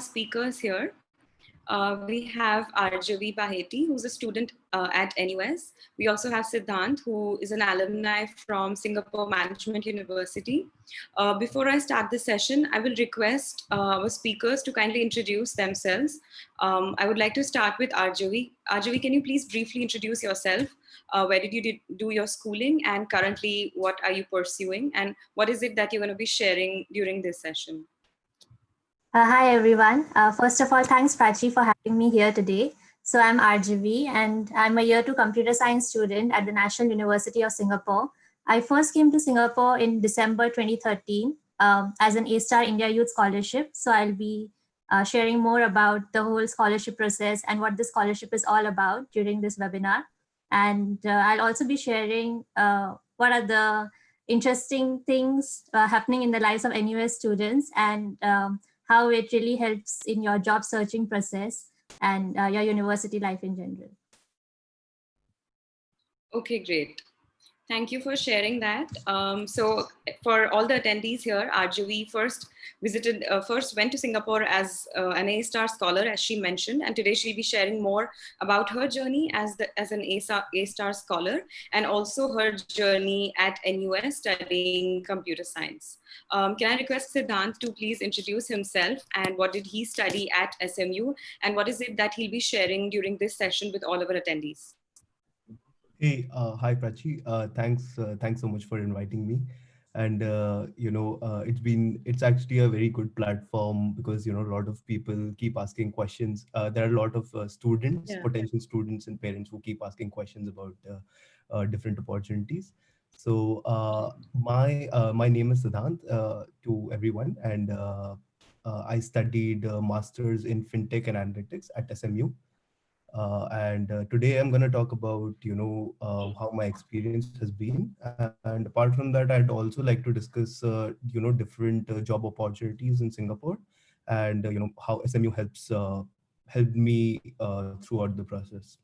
speakers here. We have Arjavi Baheti, who's a student at NUS. We also have Siddhant, who is an alumni from Singapore Management University. Before I start the session, I will request our speakers to kindly introduce themselves. I would like to start with Arjavi. Arjavi, can you please briefly introduce yourself? Where did you do your schooling, and currently what are you pursuing, and what is it that you're going to be sharing during this session? Hi, everyone. First of all, thanks, Prachi, for having me here today. So I'm RGV, and I'm a year 2 computer science student at the National University of Singapore. I first came to Singapore in December 2013 as an A-Star India Youth Scholarship. So I'll be sharing more about the whole scholarship process and what the scholarship is all about during this webinar. And I'll also be sharing what are the interesting things happening in the lives of NUS students, and how it really helps in your job searching process and your university life in general. Okay, great. Thank you for sharing that. So for all the attendees here, Arjavi first went to Singapore as an A-star scholar, as she mentioned, and today she'll be sharing more about her journey as an A-star scholar, and also her journey at NUS studying computer science. Can I request Siddhant to please introduce himself, and what did he study at SMU, and what is it that he'll be sharing during this session with all of our attendees? Hey, hi Prachi. Thanks so much for inviting me. And it's actually a very good platform because a lot of people keep asking questions. There are a lot of students, potential students, and parents who keep asking questions about different opportunities. So my name is Siddhant to everyone, and I studied masters in fintech and analytics at SMU. And today I'm going to talk about how my experience has been, and apart from that I'd also like to discuss different job opportunities in Singapore, and how SMU helped me throughout the process.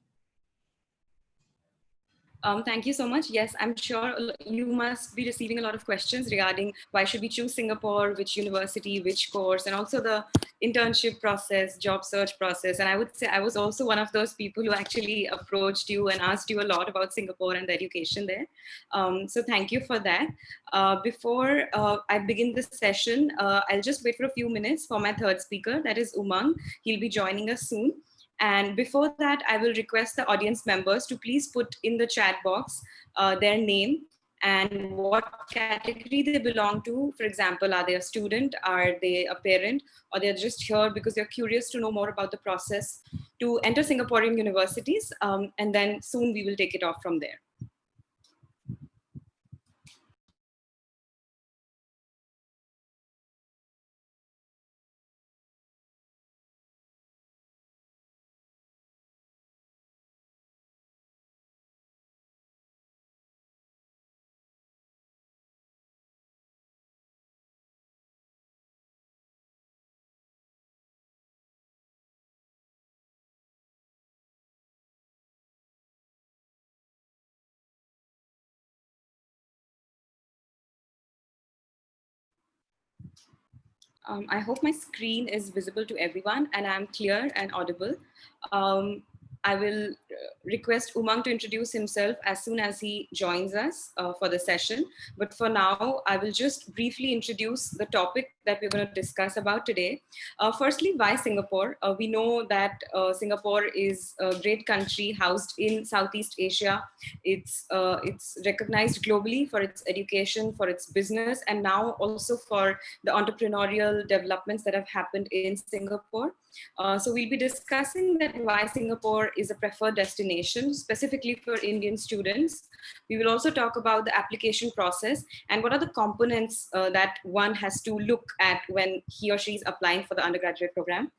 Thank you so much. Yes, I'm sure you must be receiving a lot of questions regarding why should we choose Singapore, which university, which course, and also the internship process, job search process. And I would say I was also one of those people who actually approached you and asked you a lot about Singapore and the education there. So thank you for that. Before I begin this session, I'll just wait for a few minutes for my third speaker, that is Umang. He'll be joining us soon. And before that, I will request the audience members to please put in the chat box their name and what category they belong to. For example, are they a student, are they a parent, or they're just here because they're curious to know more about the process to enter Singaporean universities. And then soon we will take it off from there. I hope my screen is visible to everyone and I'm clear and audible. I will request Umang to introduce himself as soon as he joins us for the session. But for now, I will just briefly introduce the topic that we're going to discuss about today. Firstly, why Singapore? We know that Singapore is a great country housed in Southeast Asia. It's recognized globally for its education, for its business, and now also for the entrepreneurial developments that have happened in Singapore. So we'll be discussing that why Singapore is a preferred destination, specifically for Indian students. We will also talk about the application process and what are the components that one has to look at when he or she is applying for the undergraduate program.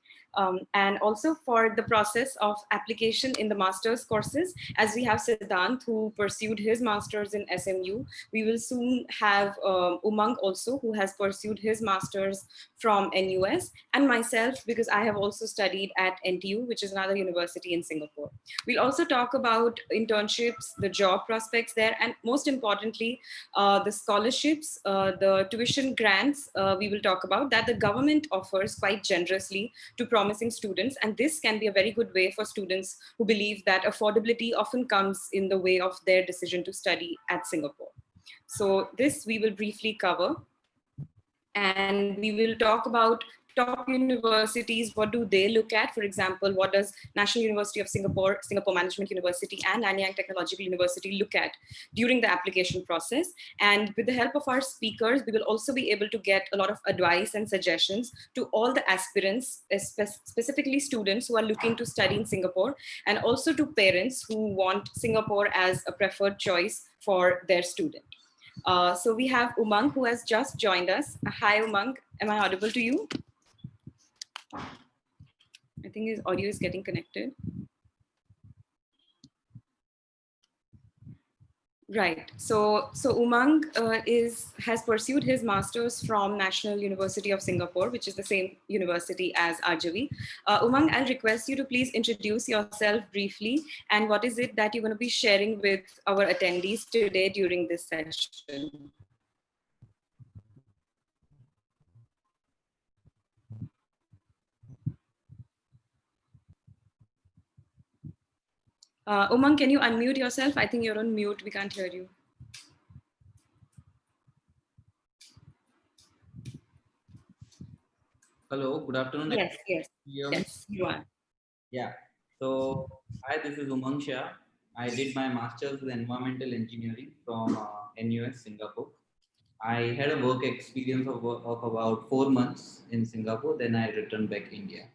And also for the process of application in the master's courses, as we have Siddhant, who pursued his master's in SMU. We will soon have Umang also, who has pursued his master's from NUS, and myself, because I have also studied at NTU, which is another university in Singapore. We'll also talk about internships, the job prospects there, and most importantly, the scholarships, the tuition grants. We will talk about that the government offers quite generously to promising students. And this can be a very good way for students who believe that affordability often comes in the way of their decision to study at Singapore. So this we will briefly cover. And we will talk about top universities. What do they look at? For example, what does National University of Singapore, Singapore Management University, and Nanyang Technological University look at during the application process? And with the help of our speakers, we will also be able to get a lot of advice and suggestions to all the aspirants, specifically students who are looking to study in Singapore, and also to parents who want Singapore as a preferred choice for their student. So we have Umang, who has just joined us. Hi, Umang. Am I audible to you? I think his audio is getting connected. Right. So Umang has pursued his master's from National University of Singapore, which is the same university as Arjavi. Umang, I'll request you to please introduce yourself briefly, and what is it that you're going to be sharing with our attendees today during this session? Umang, can you unmute yourself? I think you're on mute. We can't hear you. Hello, good afternoon. Yes, you are. Yeah. So, hi, this is Umang Shah. I did my master's in environmental engineering from NUS Singapore. I had a work experience of about 4 months in Singapore. Then I returned back India.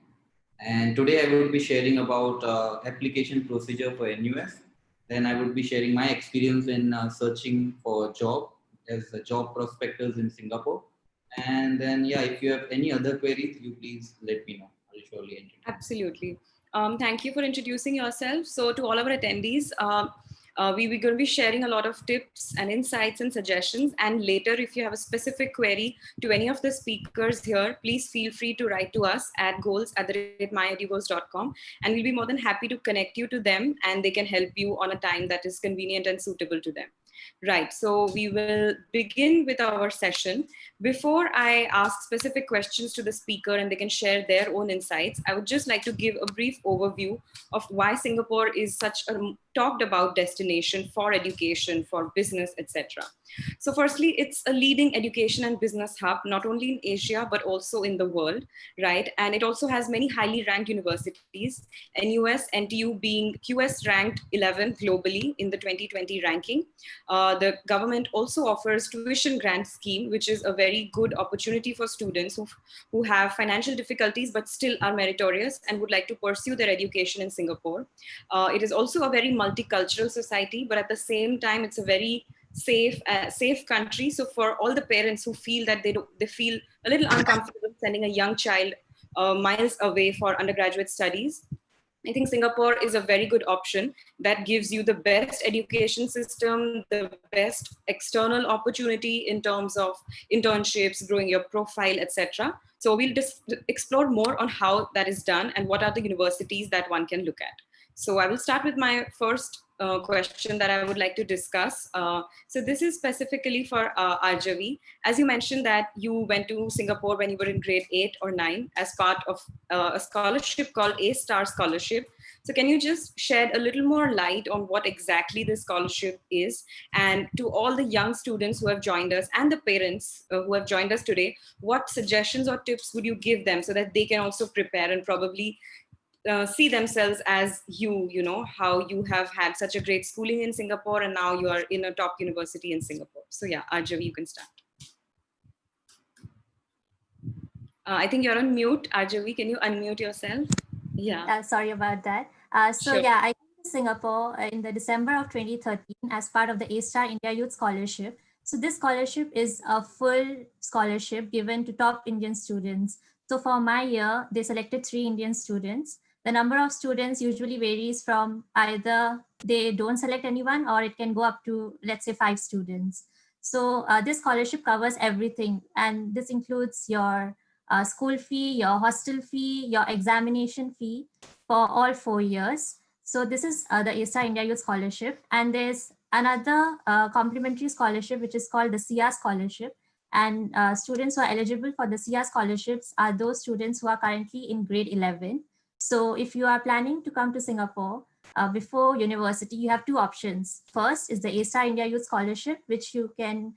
And today I will be sharing about application procedure for NUS. Then I would be sharing my experience in searching for job as a job prospectors in Singapore. And then, yeah, if you have any other queries, you please let me know. I'll surely entertain. Absolutely. Thank you for introducing yourself. So to all our attendees, we're going to be sharing a lot of tips and insights and suggestions. And later, if you have a specific query to any of the speakers here, please feel free to write to us at goals@myedugoals.com. And we'll be more than happy to connect you to them, and they can help you on a time that is convenient and suitable to them. Right, so we will begin with our session. Before I ask specific questions to the speaker and they can share their own insights, I would just like to give a brief overview of why Singapore is such a talked about destination for education, for business, etc. So firstly, it's a leading education and business hub, not only in Asia, but also in the world, right? And it also has many highly ranked universities, NUS, NTU being QS ranked 11 globally in the 2020 ranking. The government also offers tuition grant scheme, which is a very good opportunity for students who have financial difficulties, but still are meritorious and would like to pursue their education in Singapore. It is also a very multicultural society, but at the same time, it's a very safe country. So for all the parents who feel that they feel a little uncomfortable sending a young child miles away for undergraduate studies, I think Singapore is a very good option that gives you the best education system, the best external opportunity in terms of internships, growing your profile, etc. So we'll just explore more on how that is done and what are the universities that one can look at. So I will start with my first question that I would like to discuss. So this is specifically for Arjavi. As you mentioned that you went to Singapore when you were in grade 8 or 9 as part of a scholarship called A-Star Scholarship. So can you just shed a little more light on what exactly this scholarship is? And to all the young students who have joined us and the parents who have joined us today, what suggestions or tips would you give them so that they can also prepare and probably see themselves as you know, how you have had such a great schooling in Singapore and now you are in a top university in Singapore. So yeah, Arjavi, you can start. I think you're on mute. Arjavi, can you unmute yourself? Yeah. Sorry about that. Sure. Yeah, I came to Singapore in the December of 2013 as part of the A-Star India Youth Scholarship. So this scholarship is a full scholarship given to top Indian students. So for my year, they selected 3 Indian students. The number of students usually varies from either they don't select anyone or it can go up to, let's say, 5 students. So this scholarship covers everything, and this includes your school fee, your hostel fee, your examination fee for all 4 years. So this is the A-Star India Youth Scholarship. And there's another complimentary scholarship, which is called the SIA Scholarship. And students who are eligible for the SIA scholarships are those students who are currently in grade 11. So if you are planning to come to Singapore before university, you have two options. First is the A-Star India Youth Scholarship, which you can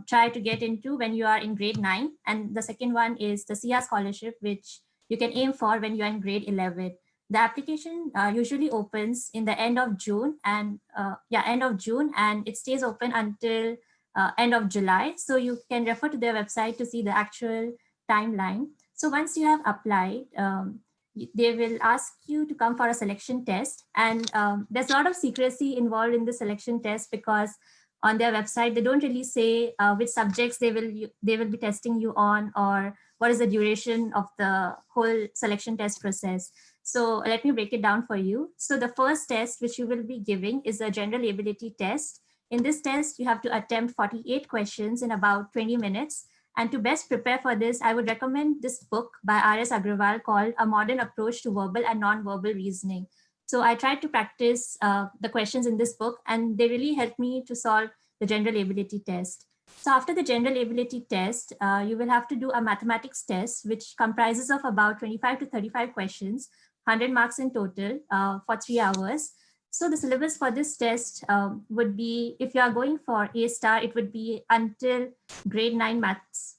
try to get into when you are in grade 9. And the second one is the SIA scholarship, which you can aim for when you are in grade 11. The application usually opens in the end of June and it stays open until end of July. So you can refer to their website to see the actual timeline. So once you have applied, they will ask you to come for a selection test. And there's a lot of secrecy involved in the selection test because on their website, they don't really say which subjects they will be testing you on or what is the duration of the whole selection test process. So let me break it down for you. So the first test which you will be giving is a general ability test. In this test, you have to attempt 48 questions in about 20 minutes. And to best prepare for this, I would recommend this book by R.S. Agrawal called A Modern Approach to Verbal and Non-Verbal Reasoning. So I tried to practice the questions in this book, and they really helped me to solve the general ability test. So after the general ability test, you will have to do a mathematics test, which comprises of about 25 to 35 questions, 100 marks in total for 3 hours. So the syllabus for this test would be, if you are going for A-Star, it would be until grade 9 maths.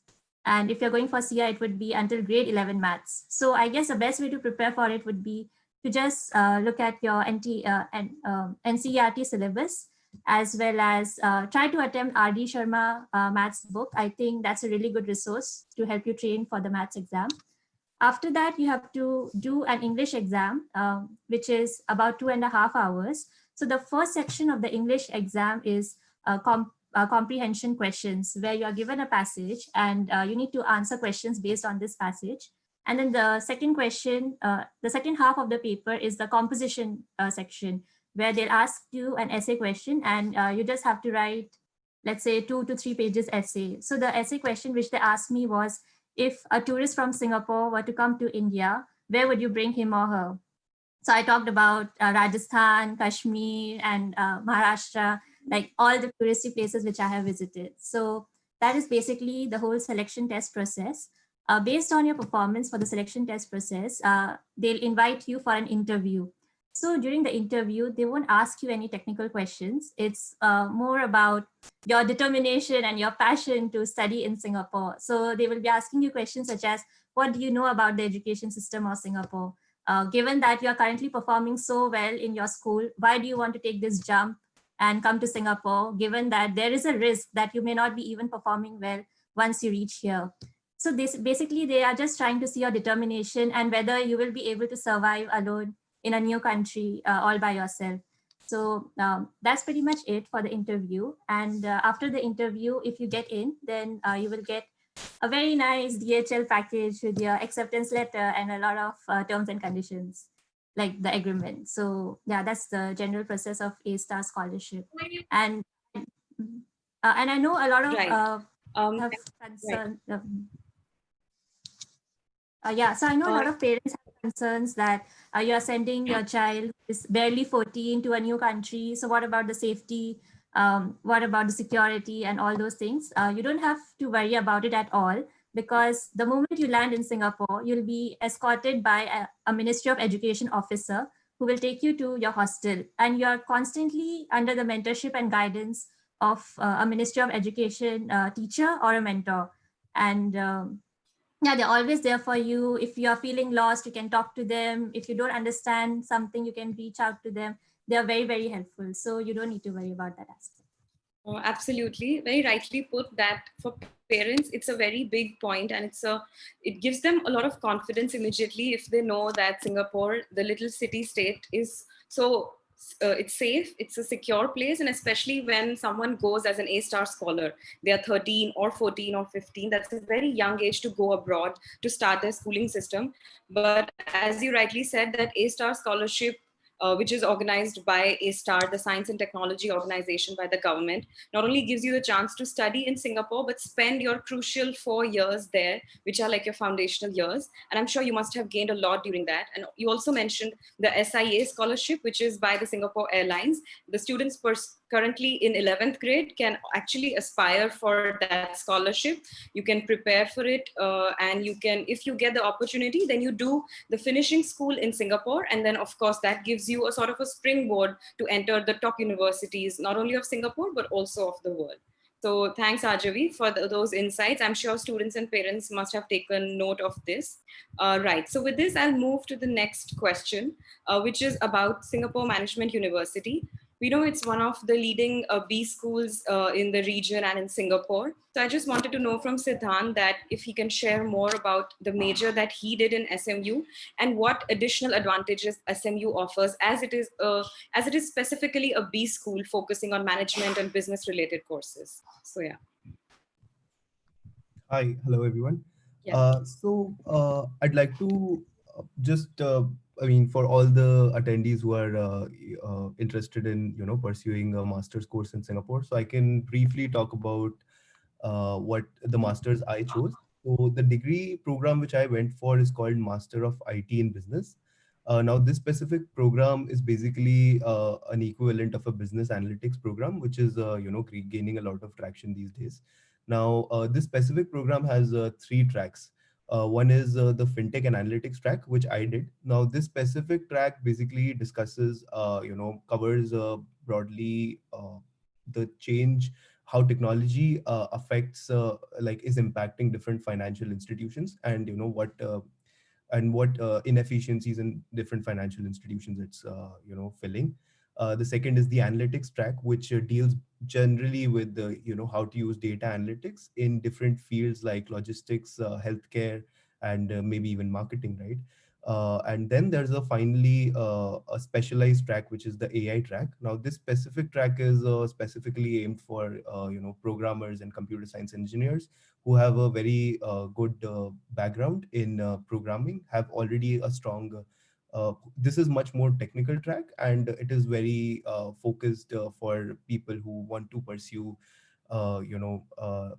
And if you're going for SIA, it would be until grade 11 maths. So I guess the best way to prepare for it would be to just look at your NCERT syllabus, as well as try to attempt R.D. Sharma maths book. I think that's a really good resource to help you train for the maths exam. After that, you have to do an English exam, which is about 2.5 hours. So the first section of the English exam is comprehension questions, where you are given a passage and you need to answer questions based on this passage. And then the second question, the second half of the paper is the composition section, where they'll ask you an essay question and you just have to write, let's say, 2 to 3 pages essay. So the essay question which they asked me was, if a tourist from Singapore were to come to India, where would you bring him or her? So I talked about Rajasthan, Kashmir, and Maharashtra, like all the touristy places which I have visited. So that is basically the whole selection test process. Based on your performance for the selection test process, they'll invite you for an interview. So during the interview, they won't ask you any technical questions. It's more about your determination and your passion to study in Singapore. So they will be asking you questions such as, what do you know about the education system of Singapore? Given that you're currently performing so well in your school, why do you want to take this jump and come to Singapore, given that there is a risk that you may not be even performing well once you reach here? So this, basically, they are just trying to see your determination and whether you will be able to survive alone in a new country all by yourself. So that's pretty much it for the interview. And after the interview, if you get in, then you will get a very nice DHL package with your acceptance letter and a lot of terms and conditions, like the agreement. So yeah, that's the general process of A-Star scholarship. And I know a lot of have concern. So I know a lot of parents have concerns that you are sending your child who is barely 14 to a new country. So what about the safety? What about the security and all those things? You don't have to worry about it at all, because the moment you land in Singapore, you'll be escorted by a Ministry of Education officer who will take you to your hostel. And you're constantly under the mentorship and guidance of a Ministry of Education teacher or a mentor. And yeah, they're always there for you. If you are feeling lost, you can talk to them. If you don't understand something, you can reach out to them. They're very, very helpful. So you don't need to worry about that aspect. Oh, absolutely. Very rightly put that for parents, it's a very big point, and it gives them a lot of confidence immediately if they know that Singapore, the little city state, is so it's safe, it's a secure place. And especially when someone goes as an A-Star scholar, they are 13 or 14 or 15, that's a very young age to go abroad to start their schooling system. But as you rightly said, that A-Star scholarship, which is organized by A-Star, the Science and Technology Organization by the government, not only gives you the chance to study in Singapore, but spend your crucial 4 years there, which are like your foundational years. And I'm sure you must have gained a lot during that. And you also mentioned the SIA scholarship, which is by the Singapore Airlines. The students currently in 11th grade can actually aspire for that scholarship. You can prepare for it, and you can, if you get the opportunity, then you do the finishing school in Singapore, and then of course that gives you a sort of a springboard to enter the top universities, not only of Singapore but also of the world. So thanks, Ajavi, for those insights. I'm sure students and parents must have taken note of this. Right. So with this, I'll move to the next question, which is about Singapore Management University. We know it's one of the leading B schools in the region and in Singapore. So I just wanted to know from Siddhant that if he can share more about the major that he did in SMU and what additional advantages SMU offers, as it is specifically a B school focusing on management and business related courses. So yeah. Hi, hello everyone. Yeah. I'd like to I mean, for all the attendees who are interested in, pursuing a master's course in Singapore, so I can briefly talk about what the master's I chose. So the degree program which I went for is called Master of IT in Business. Now, this specific program is basically an equivalent of a business analytics program, which is gaining a lot of traction these days. Now, this specific program has three tracks. One is the fintech and analytics track, which I did. Now, this specific track basically discusses, covers broadly the change, how technology affects, like, is impacting different financial institutions, and what inefficiencies in different financial institutions it's filling. The second is the analytics track, which deals generally with the how to use data analytics in different fields like logistics, healthcare, and maybe even marketing, right? And then there's a specialized track, which is the AI track. Now, this specific track is specifically aimed for programmers and computer science engineers who have a very good background in programming, have already a strong. This is much more technical track, and it is very focused for people who want to pursue, uh, you know, uh,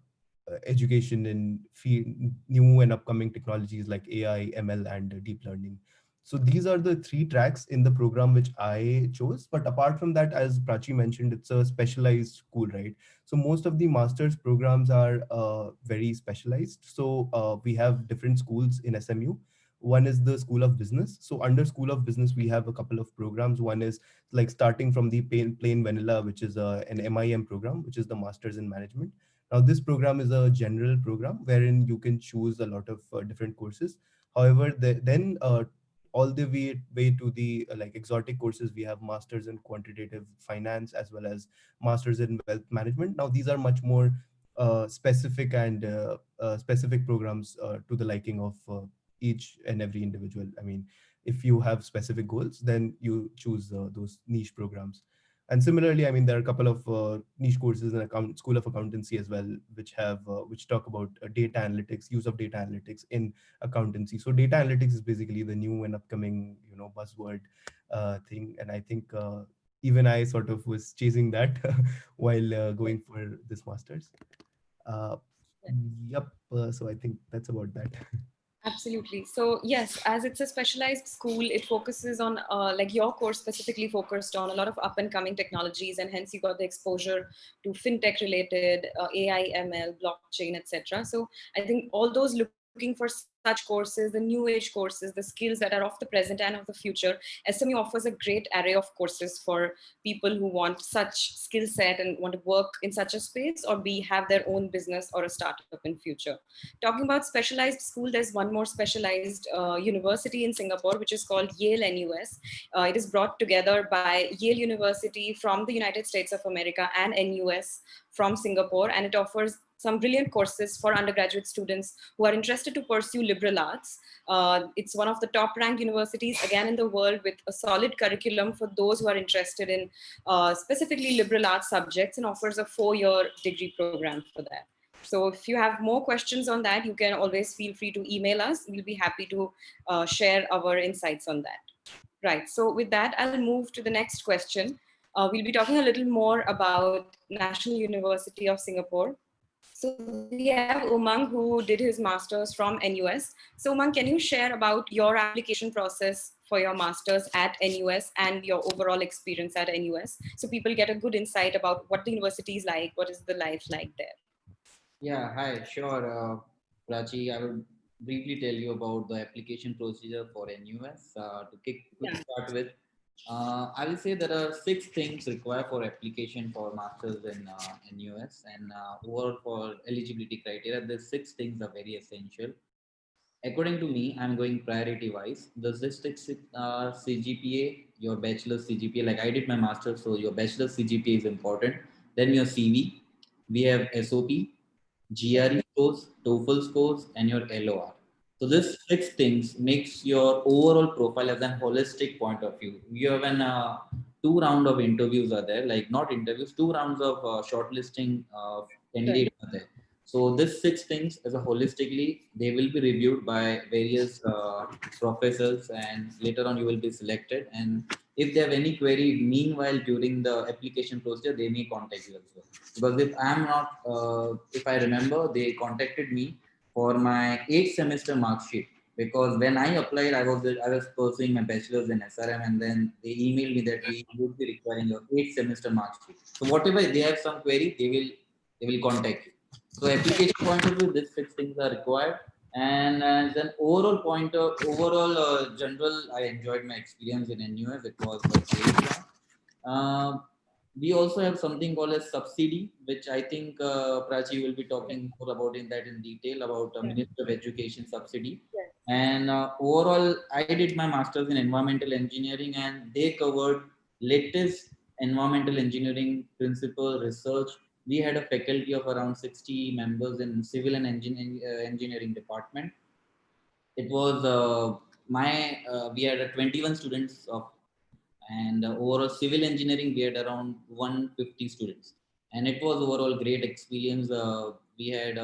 education in new and upcoming technologies like AI, ML, and deep learning. So these are the three tracks in the program which I chose. But apart from that, as Prachi mentioned, it's a specialized school, right? So most of the master's programs are very specialized. So we have different schools in SMU. One is the School of Business. So under School of Business, we have a couple of programs. One is like starting from the plain vanilla, which is an MIM program, which is the Masters in Management. Now, this program is a general program wherein you can choose a lot of different courses. However, then all the way to the like exotic courses, we have Masters in Quantitative Finance as well as Masters in Wealth Management. Now, these are much more specific and specific programs to the liking of each and every individual. I mean, if you have specific goals, then you choose those niche programs. And similarly, I mean, there are a couple of niche courses in School of Accountancy as well, which talk about data analytics, use of data analytics in accountancy. So data analytics is basically the new and upcoming, buzzword thing. And I think even I sort of was chasing that while going for this master's. Uh, yep. So I think that's about that. Absolutely. So yes, as it's a specialized school, it focuses on like your course specifically focused on a lot of up and coming technologies, and hence you got the exposure to fintech related AI, ML, blockchain, etc. So I think all those looking for such courses, the new age courses, the skills that are of the present and of the future, SMU offers a great array of courses for people who want such skill set and want to work in such a space, or be have their own business or a startup in future. Talking about specialized school, there's one more specialized university in Singapore, which is called Yale NUS. It is brought together by Yale University from the United States of America and NUS from Singapore, and it offers some brilliant courses for undergraduate students who are interested to pursue liberal arts. It's one of the top ranked universities, again, in the world, with a solid curriculum for those who are interested in specifically liberal arts subjects, and offers a 4-year degree program for that. So if you have more questions on that, you can always feel free to email us. We'll be happy to share our insights on that. Right. So with that, I'll move to the next question. We'll be talking a little more about National University of Singapore. So we have Umang who did his master's from NUS. So Umang, can you share about your application process for your master's at NUS and your overall experience at NUS, so people get a good insight about what the university is like, what is the life like there? Yeah, hi, sure. Prachi, I will briefly tell you about the application procedure for NUS. To quick Yeah. start with, I will say there are six things required for application for masters in NUS, and overall for eligibility criteria, the six things are very essential. According to me, I'm going priority wise. The statistics CGPA, your bachelor's CGPA, like I did my master's, so your bachelor's CGPA is important. Then your CV, we have SOP, GRE scores, TOEFL scores, and your LOR. So this six things makes your overall profile as an holistic point of view. You have an two round of interviews are there, like not interviews, two rounds of shortlisting Right. candidates are there. So this six things as a holistically, they will be reviewed by various professors, and later on you will be selected. And if they have any query, meanwhile during the application procedure, they may contact you as well. Because if I'm not, if I remember, they contacted me for my 8th semester mark sheet. Because when I applied, I was pursuing my bachelor's in SRM, and then they emailed me that we would be requiring your 8th semester mark sheet. So whatever they have some query, they will contact you. So application point of view, these six things are required. And as an overall point of overall general, I enjoyed my experience in NUS. It was a great one. Uh, we also have something called as subsidy, which I think Prachi will be talking more about in that in detail about Minister of Education subsidy. And overall, I did my master's in environmental engineering, and they covered latest environmental engineering principle research. We had a faculty of around 60 members in civil and engineering department. It was we had 21 students of, and overall civil engineering we had around 150 students, and it was overall great experience. We had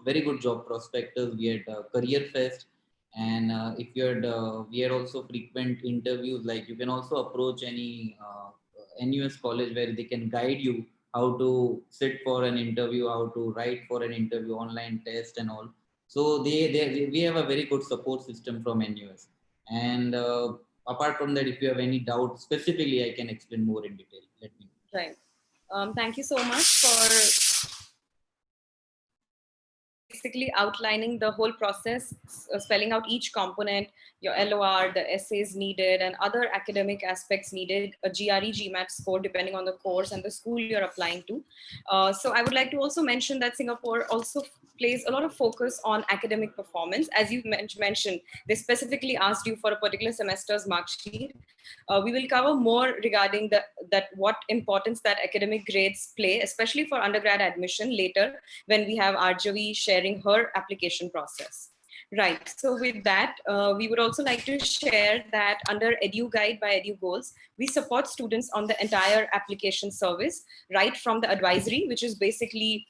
very good job prospectus. We had career fest, and if you had we had also frequent interviews. Like you can also approach any NUS college where they can guide you how to sit for an interview, how to write for an interview, online test and all. So we have a very good support system from NUS. And apart from that, if you have any doubt specifically, I can explain more in detail. Let me know. Right. Thank you so much for basically outlining the whole process, spelling out each component, your LOR, the essays needed, and other academic aspects needed, a GRE, GMAT score, depending on the course and the school you're applying to. So I would like to also mention that Singapore also plays a lot of focus on academic performance. As you mentioned, they specifically asked you for a particular semester's mark sheet. We will cover more regarding that what importance that academic grades play, especially for undergrad admission later when we have Arjavi sharing her application process. Right. So with that, we would also like to share that under Edu Guide by Edu Goals, we support students on the entire application service, right from the advisory, which is basically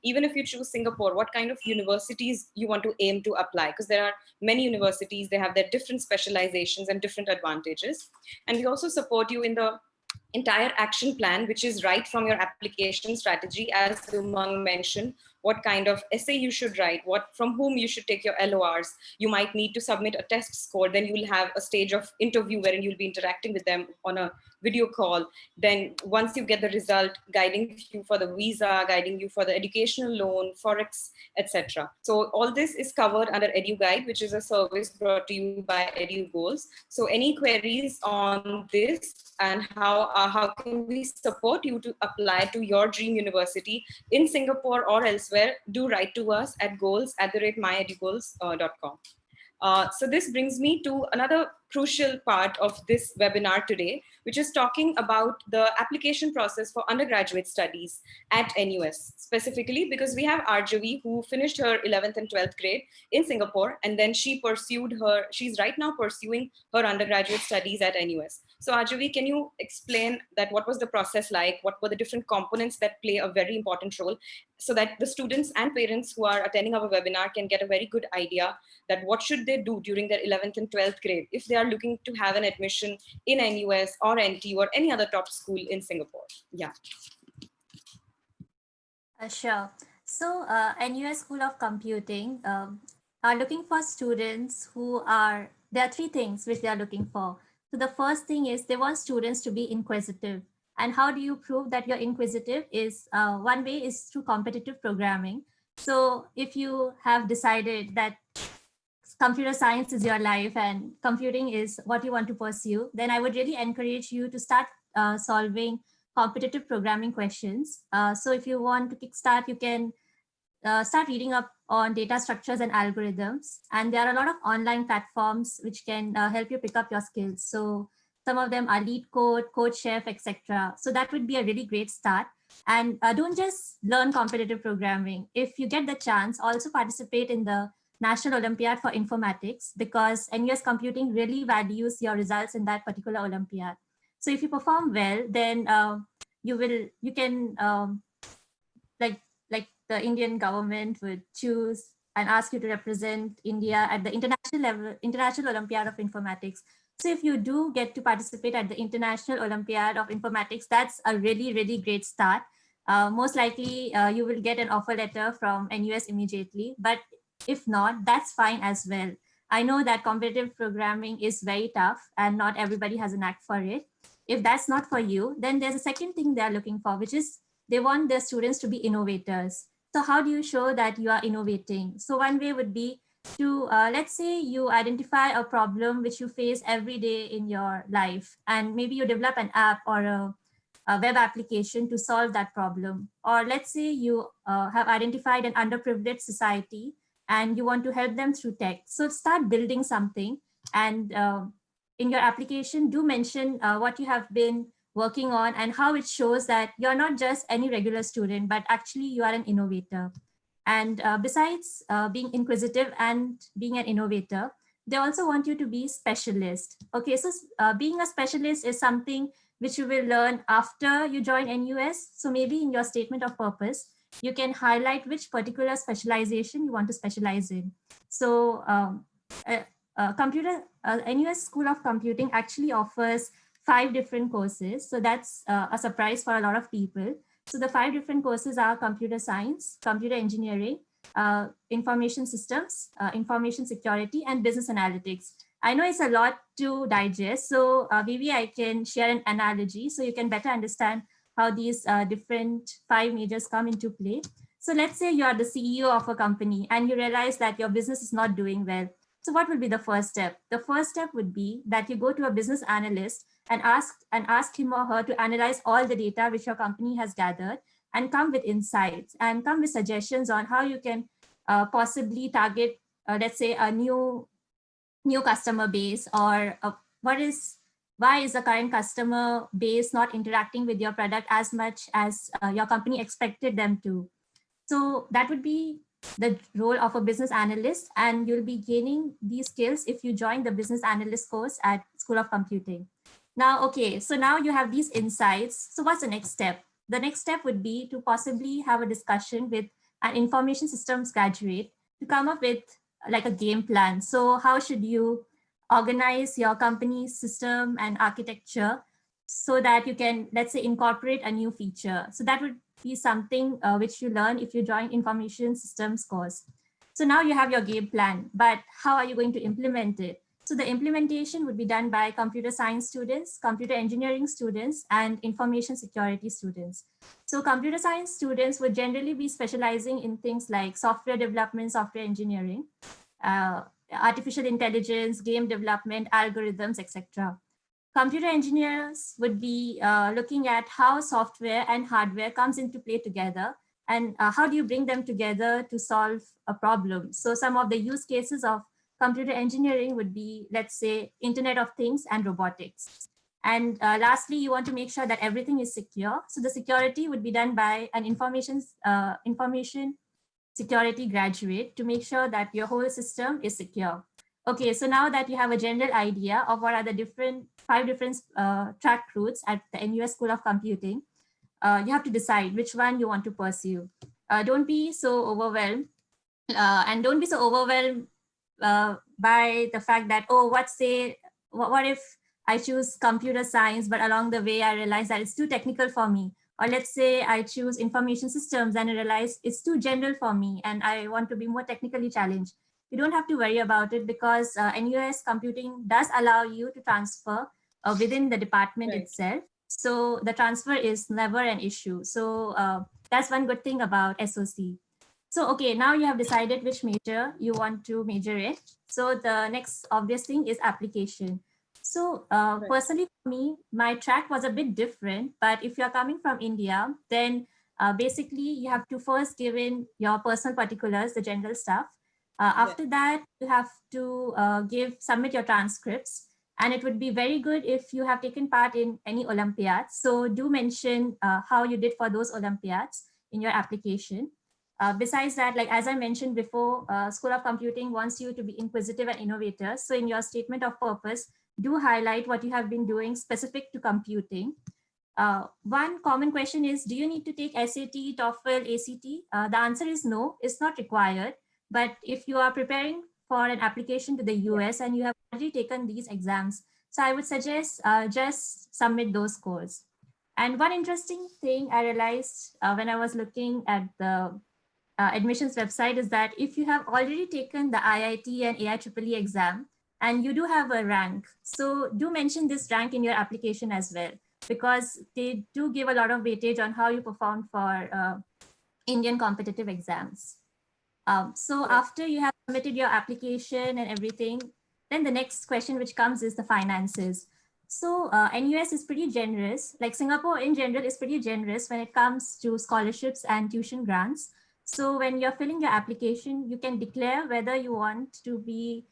even if you choose Singapore, what kind of universities you want to aim to apply, because there are many universities, they have their different specializations and different advantages. And we also support you in the entire action plan, which is right from your application strategy, as Umang mentioned, what kind of essay you should write, from whom you should take your LORs. You might need to submit a test score. Then you'll have a stage of interview wherein you'll be interacting with them on a video call. Then once you get the result, guiding you for the visa, guiding you for the educational loan, Forex, etc. So all this is covered under Edu Guide, which is a service brought to you by Edu Goals. So any queries on this and how can we support you to apply to your dream university in Singapore or elsewhere, do write to us at goals@myedugoals.com. So this brings me to another crucial part of this webinar today, which is talking about the application process for undergraduate studies at NUS, specifically because we have Arjavi, who finished her 11th and 12th grade in Singapore, and then she's right now pursuing her undergraduate studies at NUS. So Arjavi, can you explain that what was the process like? What were the different components that play a very important role, so that the students and parents who are attending our webinar can get a very good idea that what should they do during their 11th and 12th grade if they are looking to have an admission in NUS or NTU or any other top school in Singapore. Yeah. Sure. So, NUS School of Computing are looking for students who are, there are three things which they are looking for. So, the first thing is they want students to be inquisitive. And how do you prove that you're inquisitive? Is one way is through competitive programming. So, if you have decided that computer science is your life and computing is what you want to pursue, then I would really encourage you to start solving competitive programming questions. So if you want to kickstart, you can start reading up on data structures and algorithms. And there are a lot of online platforms which can help you pick up your skills. So some of them are Lead Code, Code Chef, etc. So that would be a really great start. And don't just learn competitive programming. If you get the chance, also participate in the National Olympiad for Informatics, because NUS Computing really values your results in that particular Olympiad. So if you perform well, then you can like like the Indian government would choose and ask you to represent India at the international level, International Olympiad of Informatics. So if you do get to participate at the International Olympiad of Informatics, that's a really, really great start. Most likely you will get an offer letter from NUS immediately, but if not, that's fine as well. I know that competitive programming is very tough and not everybody has a knack for it. If that's not for you, then there's a second thing they're looking for, which is they want their students to be innovators. So how do you show that you are innovating? So one way would be to, let's say you identify a problem which you face every day in your life, and maybe you develop an app or a web application to solve that problem. Or let's say you have identified an underprivileged society and you want to help them through tech. So start building something, and in your application, do mention what you have been working on and how it shows that you're not just any regular student, but actually you are an innovator. And besides being inquisitive and being an innovator, they also want you to be specialist. Okay, so being a specialist is something which you will learn after you join NUS. So maybe in your statement of purpose, you can highlight which particular specialization you want to specialize in. So uh, NUS School of Computing actually offers 5 different courses. So that's a surprise for a lot of people. So the 5 different courses are computer science, computer engineering, information systems, information security, and business analytics. I know it's a lot to digest. So maybe I can share an analogy so you can better understand how these different 5 majors come into play. So let's say you are the CEO of a company and you realize that your business is not doing well. So what will be the first step? The first step would be that you go to a business analyst and ask him or her to analyze all the data which your company has gathered and come with insights and come with suggestions on how you can possibly target, let's say, a new customer base, or why is the current customer base not interacting with your product as much as your company expected them to. So that would be the role of a business analyst, and you'll be gaining these skills if you join the business analyst course at School of Computing. Now, okay, so now you have these insights. So what's the next step? The next step would be to possibly have a discussion with an information systems graduate to come up with like a game plan. So how should you organize your company's system and architecture so that you can, let's say, incorporate a new feature. So that would be something which you learn if you join information systems course. So now you have your game plan, but how are you going to implement it? So the implementation would be done by computer science students, computer engineering students, and information security students. So computer science students would generally be specializing in things like software development, software engineering, artificial intelligence, game development, algorithms, etc. Computer engineers would be looking at how software and hardware comes into play together, and how do you bring them together to solve a problem. So some of the use cases of computer engineering would be, let's say, Internet of Things and robotics. And lastly, you want to make sure that everything is secure. So the security would be done by an information security graduate to make sure that your whole system is secure. Okay, so now that you have a general idea of what are the 5 different track routes at the NUS School of Computing, you have to decide which one you want to pursue. Don't be so overwhelmed, and don't be so overwhelmed by the fact that, oh, what if I choose computer science, but along the way I realize that it's too technical for me. Or let's say I choose information systems and I realize it's too general for me and I want to be more technically challenged. You don't have to worry about it because NUS computing does allow you to transfer within the department Right. itself. So the transfer is never an issue. So that's one good thing about SOC. So, okay, now you have decided which major you want to major in. So the next obvious thing is application. So Right. personally for me, my track was a bit different, but if you're coming from India, then basically you have to first give in your personal particulars, the general stuff. After that, you have to submit your transcripts. And it would be very good if you have taken part in any Olympiads. So do mention how you did for those Olympiads in your application. Besides that, like as I mentioned before, School of Computing wants you to be inquisitive and innovator. So in your statement of purpose, do highlight what you have been doing specific to computing. One common question is, do you need to take SAT, TOEFL, ACT? The answer is no, it's not required. But if you are preparing for an application to the US and you have already taken these exams, so I would suggest just submit those scores. And one interesting thing I realized when I was looking at the admissions website is that if you have already taken the IIT and AIEEE exam and you do have a rank, so do mention this rank in your application as well, because they do give a lot of weightage on how you performed for Indian competitive exams. So after you have submitted your application and everything, then the next question which comes is the finances. So NUS is pretty generous, like Singapore in general is pretty generous when it comes to scholarships and tuition grants. So when you're filling your application, you can declare whether you want to be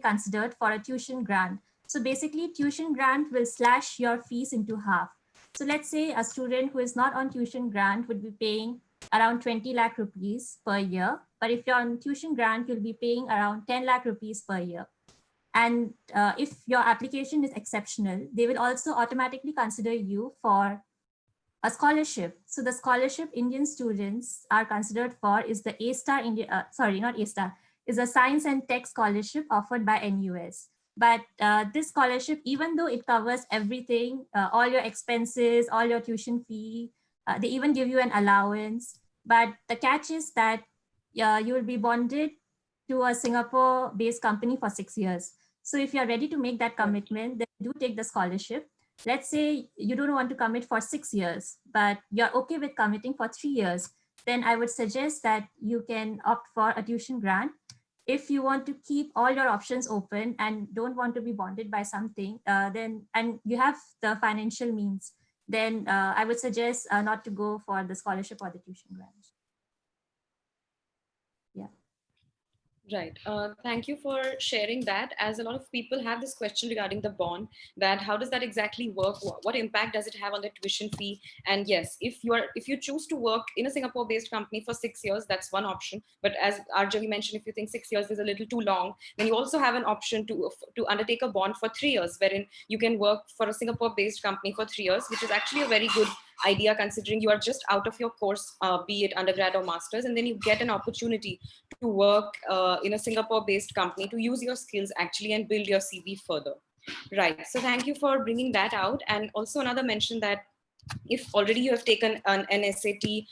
considered for a tuition grant. So basically tuition grant will slash your fees into half. So let's say a student who is not on tuition grant would be paying around 20 lakh rupees per year. But if you're on tuition grant, you'll be paying around 10 lakh rupees per year. And if your application is exceptional, they will also automatically consider you for a scholarship. So the scholarship Indian students are considered for is the A-star India, sorry, not A-star, is a science and tech scholarship offered by NUS. But this scholarship, even though it covers everything, all your expenses, all your tuition fee, they even give you an allowance. But the catch is that you will be bonded to a Singapore-based company for 6 years. So if you're ready to make that commitment, then do take the scholarship. Let's say you don't want to commit for 6 years, but you're okay with committing for 3 years, then I would suggest that you can opt for a tuition grant. If you want to keep all your options open and don't want to be bonded by something, then and you have the financial means, then I would suggest not to go for the scholarship or the tuition grant. Yeah. Right. Thank you for sharing that. As a lot of people have this question regarding the bond, that how does that exactly work? What impact does it have on the tuition fee? And yes, if you choose to work in a Singapore-based company for 6 years, that's one option. But as Arjavi mentioned, if you think 6 years is a little too long, then you also have an option to undertake a bond for 3 years, wherein you can work for a Singapore-based company for 3 years, which is actually a very good idea considering you are just out of your course, be it undergrad or masters, and then you get an opportunity to work in a Singapore-based company to use your skills actually and build your CV further. Right. So thank you for bringing that out. And also another mention that if already you have taken an SAT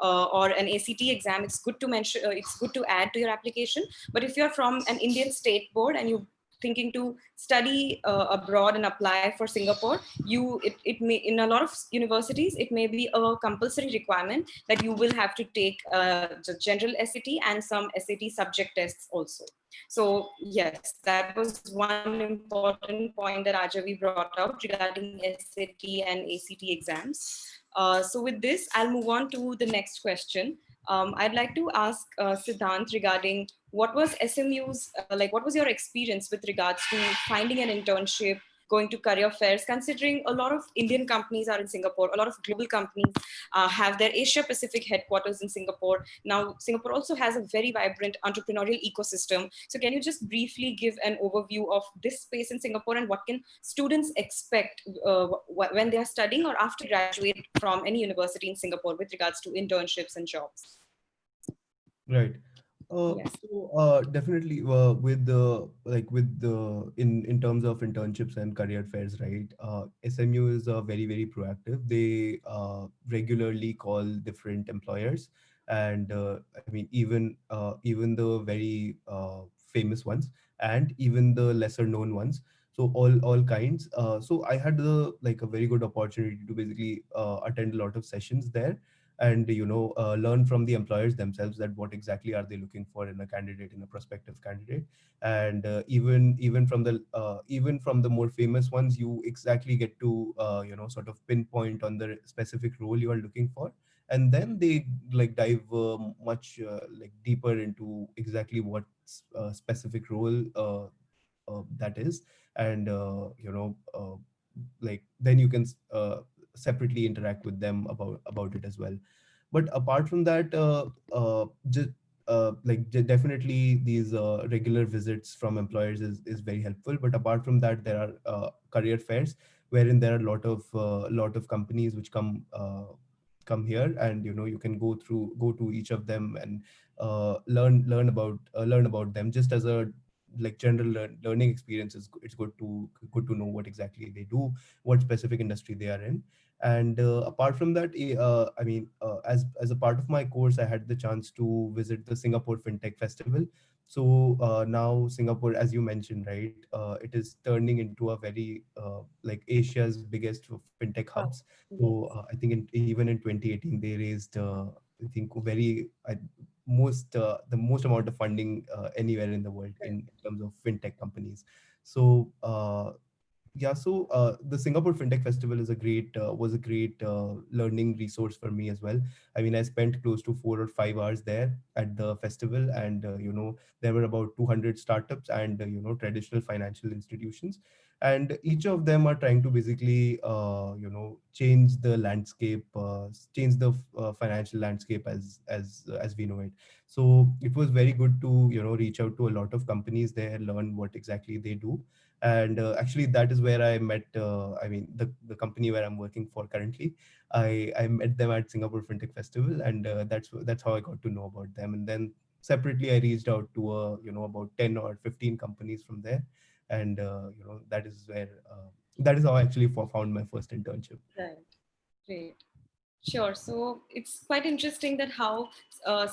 or an ACT exam, it's good to mention, it's good to add to your application. But if you're from an Indian state board and you thinking to study abroad and apply for Singapore, it may, in a lot of universities, it may be a compulsory requirement that you will have to take the general SAT and some SAT subject tests also. So yes, that was one important point that Ajavi brought out regarding SAT and ACT exams. So with this, I'll move on to the next question. I'd like to ask Siddhant regarding what was SMU's, what was your experience with regards to finding an internship, going to career fairs, considering a lot of Indian companies are in Singapore, a lot of global companies have their Asia Pacific headquarters in Singapore. Now, Singapore also has a very vibrant entrepreneurial ecosystem. So can you just briefly give an overview of this space in Singapore and what can students expect when they are studying or after graduate from any university in Singapore with regards to internships and jobs? Right. Yes. Definitely with the in terms of internships and career fairs, right? SMU is very proactive. They regularly call different employers, and I mean even the very famous ones and even the lesser known ones. So all kinds. So I had a very good opportunity to basically attend a lot of sessions there, and learn from the employers themselves that what exactly are they looking for in a candidate, in a prospective candidate. And even from the more famous ones, you exactly get to sort of pinpoint on the specific role you are looking for, and then they dive much deeper into exactly what specific role that is. And then you can separately interact with them about it as well. But apart from that, just definitely these regular visits from employers is very helpful. But apart from that, there are career fairs wherein there are a lot of companies which come here, and you can go to each of them and learn about them, just as a general learning experience. It's good to know what exactly they do, what specific industry they are in. And apart from that, I mean, as a part of my course, I had the chance to visit the Singapore FinTech Festival. So now Singapore, as you mentioned, right, it is turning into a very Asia's biggest fintech Oh, hubs. So yes. I think even in 2018 they raised I think the most amount of funding anywhere in the world in terms of fintech companies. So yeah, so the Singapore FinTech Festival was a great learning resource for me as well. I mean, I spent close to 4 or 5 hours there at the festival, and there were about 200 startups and traditional financial institutions, and each of them are trying to basically change the landscape, change the financial landscape as we know it. So it was very good to reach out to a lot of companies there, learn what exactly they do. And actually that is where I met I mean the company where I'm working for currently. I met them at Singapore FinTech Festival, and that's how I got to know about them. And then separately I reached out to about 10 or 15 companies from there. And that is how I actually found my first internship. Right. Great. Sure. So it's quite interesting that how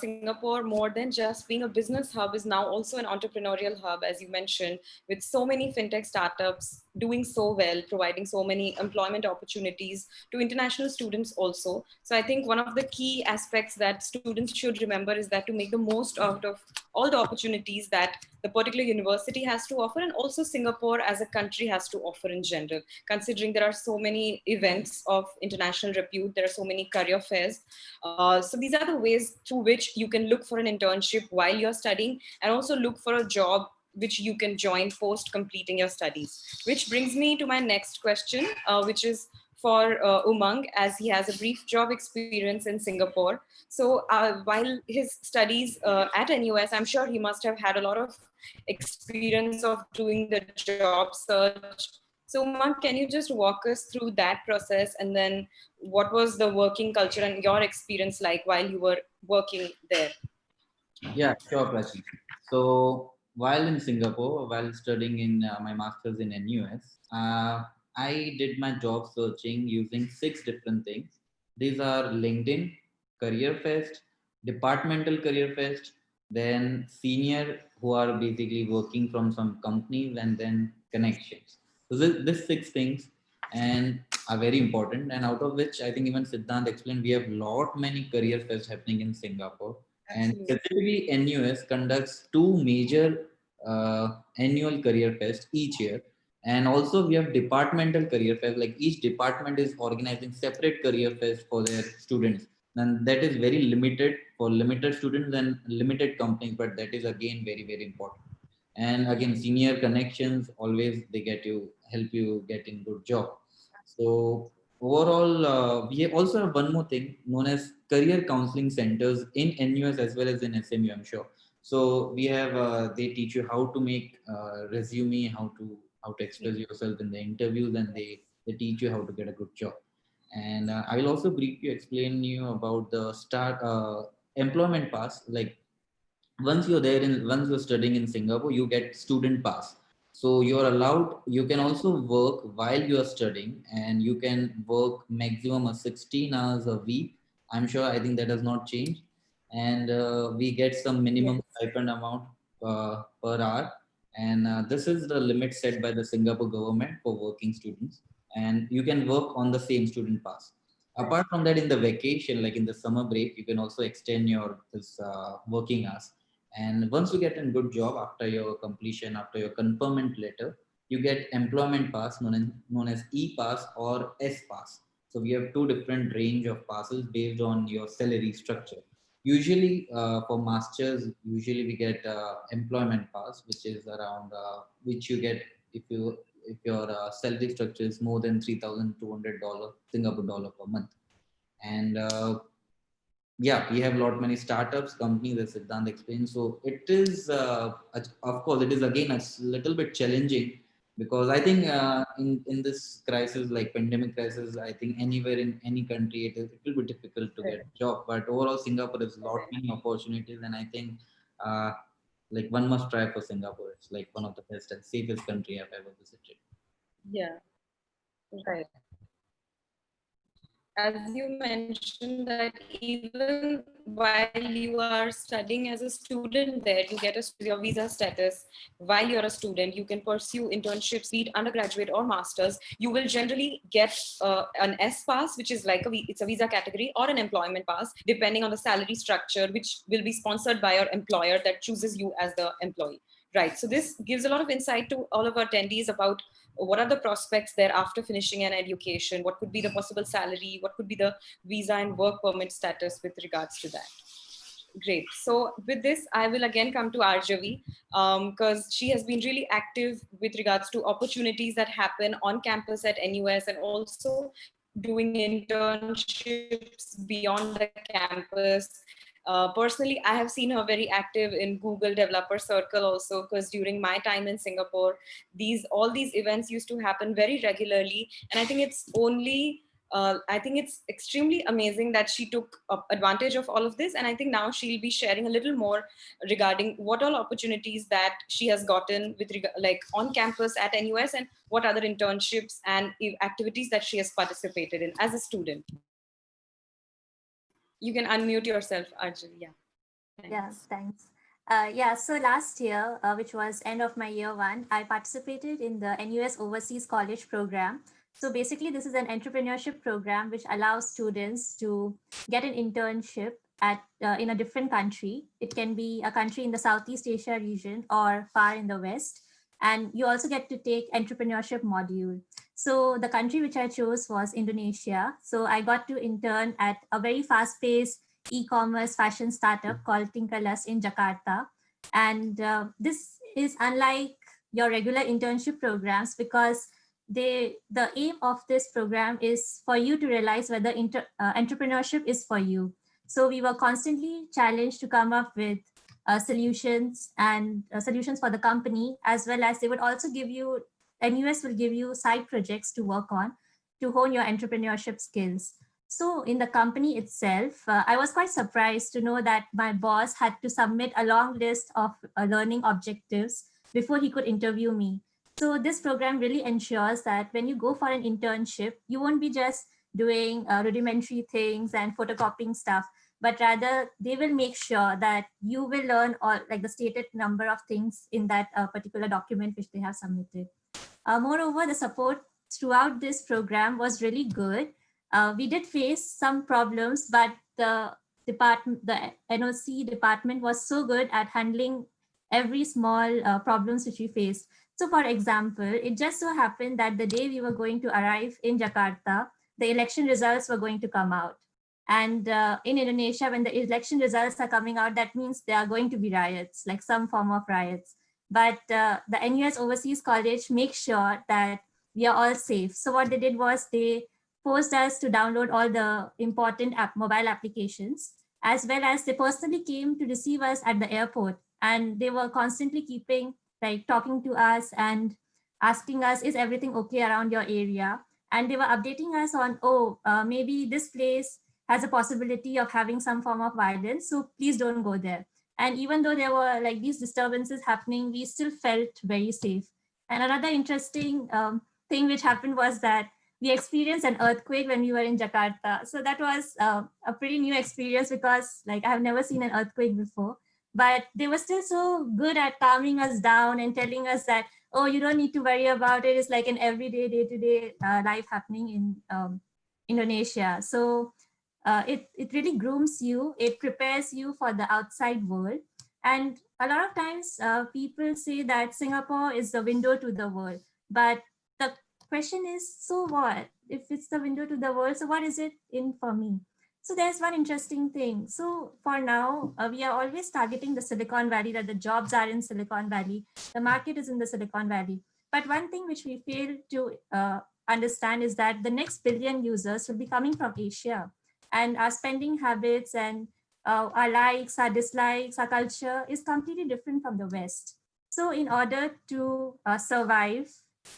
Singapore, more than just being a business hub, is now also an entrepreneurial hub, as you mentioned, with so many fintech startups doing so well, providing so many employment opportunities to international students also. So I think one of the key aspects that students should remember is that to make the most out of all the opportunities that the particular university has to offer, and also Singapore as a country has to offer in general, considering there are so many events of international repute, there are so many career fairs. So these are the ways through which you can look for an internship while you're studying, and also look for a job which you can join post completing your studies. Which brings me to my next question, which is for Umang, as he has a brief job experience in Singapore. So while his studies at NUS, I'm sure he must have had a lot of experience of doing the job search. So Umang, can you just walk us through that process, and then what was the working culture and your experience like while you were working there? Yeah, sure, Prachi. So while in Singapore, while studying in my master's in NUS, I did my job searching using six different things. These are LinkedIn, Career Fest, Departmental Career Fest, then senior who are basically working from some companies, and then connections. So this six things and are very important. And out of which I think even Siddhant explained, we have lot many career fairs happening in Singapore, and Absolutely. specifically, NUS conducts two major annual career fest each year. And also we have departmental career fest, like each department is organizing separate career fest for their students. And that is very limited for limited students and limited companies, but that is again very important. And again, senior connections always they get you help you get in good job. So overall, we also have one more thing known as career counseling centers in NUS as well as in SMU, I'm sure. So we have they teach you how to make resume, how to express yourself in the interviews, and they teach you how to get a good job. And I will also briefly explain you about the start employment pass. Like once you're studying in Singapore, you get student pass. So you're allowed, you can also work while you are studying, and you can work maximum of 16 hours a week. I'm sure, I think that has not changed. And we get some minimum Yes. stipend amount per hour. And this is the limit set by the Singapore government for working students. And you can work on the same student pass. Apart from that, in the vacation, like in the summer break, you can also extend your this working hours. And once you get a good job after your completion, after your conferment letter, you get employment pass known as E pass or S pass. So we have two different range of passes based on your salary structure. Usually for masters, usually we get employment pass, which is around which you get if your salary structure is more than $3,200 Singapore dollar per month. And yeah, we have a lot many startups companies, as Siddhant explained. So it is of course it is again little bit challenging, because I think in this crisis, like pandemic crisis, I think anywhere in any country it will be difficult to get a job, but overall Singapore has a lot many opportunities. And I think uh, like one must try for Singapore. It's like one of the best and safest country I've ever visited. Yeah, right. As you mentioned that even while you are studying as a student there, you get a your visa status. While you're a student, you can pursue internships, be it undergraduate or masters. You will generally get an S pass, which is like it's a visa category, or an employment pass, depending on the salary structure, which will be sponsored by your employer that chooses you as the employee. Right. So this gives a lot of insight to all of our attendees about what are the prospects there after finishing an education, what could be the possible salary, what could be the visa and work permit status with regards to that. Great. So with this, I will again come to Arjavi, because she has been really active with regards to opportunities that happen on campus at NUS, and also doing internships beyond the campus. Personally, I have seen her very active in Google Developer Circle also, because during my time in Singapore, all these events used to happen very regularly, and I think it's extremely amazing that she took advantage of all of this. And I think now she'll be sharing a little more regarding what all opportunities that she has gotten like on campus at NUS, and what other internships and activities that she has participated in as a student. You can unmute yourself, Arjun. Yeah. Yeah, Thanks. thanks. Yeah, so last year, which was end of my year one, I participated in the NUS Overseas College program. So basically, this is an entrepreneurship program which allows students to get an internship at in a different country. It can be a country in the Southeast Asia region or far in the West. And you also get to take entrepreneurship module. So the country which I chose was Indonesia. So I got to intern at a very fast-paced e-commerce fashion startup called Tinkerlust in Jakarta. And this is unlike your regular internship programs, because the aim of this program is for you to realize whether entrepreneurship is for you. So we were constantly challenged to come up with solutions and solutions for the company, as well as they would also give you, NUS will give you side projects to work on to hone your entrepreneurship skills. So in the company itself, I was quite surprised to know that my boss had to submit a long list of learning objectives before he could interview me. So this program really ensures that when you go for an internship, you won't be just doing rudimentary things and photocopying stuff, but rather they will make sure that you will learn all like the stated number of things in that particular document which they have submitted. Moreover, the support throughout this program was really good. We did face some problems, but the NOC department was so good at handling every small problems which we faced. So for example, it just so happened that the day we were going to arrive in Jakarta, the election results were going to come out. And in Indonesia, when the election results are coming out, that means there are going to be riots, like some form of riots. But the NUS Overseas College makes sure that we are all safe. So what they did was they forced us to download all the important mobile applications, as well as they personally came to receive us at the airport. And they were constantly talking to us and asking us, is everything okay around your area? And they were updating us on, maybe this place has a possibility of having some form of violence, so please don't go there. And even though there were like these disturbances happening, we still felt very safe. And another interesting thing which happened was that we experienced an earthquake when we were in Jakarta. So that was a pretty new experience, because like I have never seen an earthquake before. But they were still so good at calming us down and telling us that, oh, you don't need to worry about it. It's like an everyday, day-to-day life happening in Indonesia. So it really grooms you. It prepares you for the outside world. And a lot of times people say that Singapore is the window to the world. But the question is, so what? If it's the window to the world, so what is it in for me? So there's one interesting thing. So for now, we are always targeting the Silicon Valley, that the jobs are in Silicon Valley, the market is in the Silicon Valley. But one thing which we fail to understand is that the next billion users will be coming from Asia, and our spending habits and our likes, our dislikes, our culture is completely different from the West. So in order to survive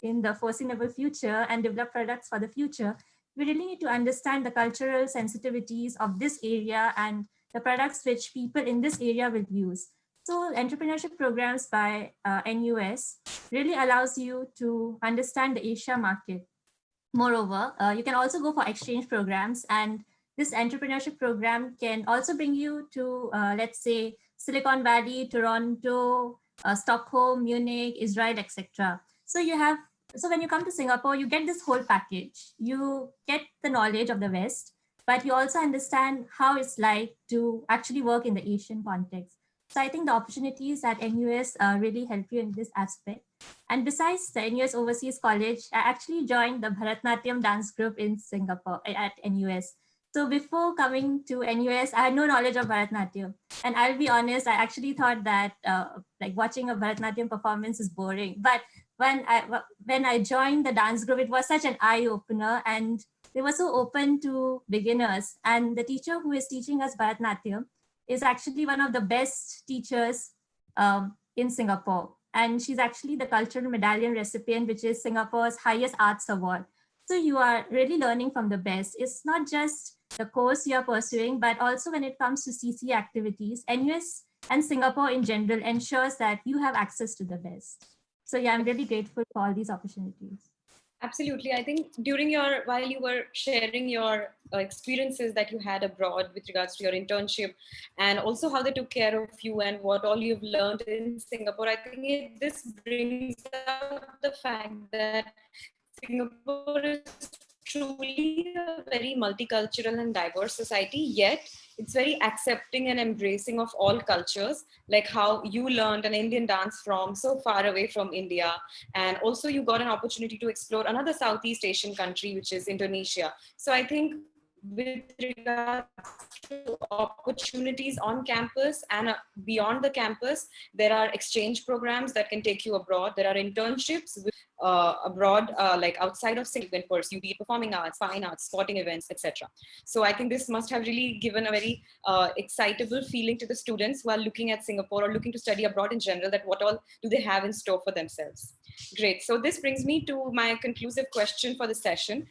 in the foreseeable future and develop products for the future, we really need to understand the cultural sensitivities of this area and the products which people in this area will use. So entrepreneurship programs by NUS really allows you to understand the Asia market. Moreover, you can also go for exchange programs, and this entrepreneurship program can also bring you to, let's say, Silicon Valley, Toronto, Stockholm, Munich, Israel, etc. So you have, so when you come to Singapore, you get this whole package. You get the knowledge of the West, but you also understand how it's like to actually work in the Asian context. So I think the opportunities at NUS really help you in this aspect. And besides the NUS Overseas College, I actually joined the Bharatnatyam dance group in Singapore at NUS. So before coming to NUS, I had no knowledge of Bharatnatyam. And I'll be honest, I actually thought that like watching a Bharatnatyam performance is boring. But when I joined the dance group, it was such an eye opener, and they were so open to beginners. And the teacher who is teaching us Bharatnatyam is actually one of the best teachers in Singapore. And she's actually the Cultural Medallion recipient, which is Singapore's highest arts award. So you are really learning from the best. It's not just the course you are pursuing, but also when it comes to CC activities, NUS and Singapore in general ensures that you have access to the best. So yeah, I'm really grateful for all these opportunities. Absolutely. I think while you were sharing your experiences that you had abroad with regards to your internship, and also how they took care of you and what all you've learned in Singapore, I think this brings up the fact that Singapore is truly a very multicultural and diverse society, yet it's very accepting and embracing of all cultures, like how you learned an Indian dance from so far away from India. And also you got an opportunity to explore another Southeast Asian country, which is Indonesia. So I think with regards to opportunities on campus and beyond the campus, there are exchange programs that can take you abroad. There are internships abroad, like outside of Singapore, can pursue, be it performing arts, fine arts, sporting events, etc. So I think this must have really given a very excitable feeling to the students who are looking at Singapore or looking to study abroad in general, that what all do they have in store for themselves. Great. So this brings me to my conclusive question for the session.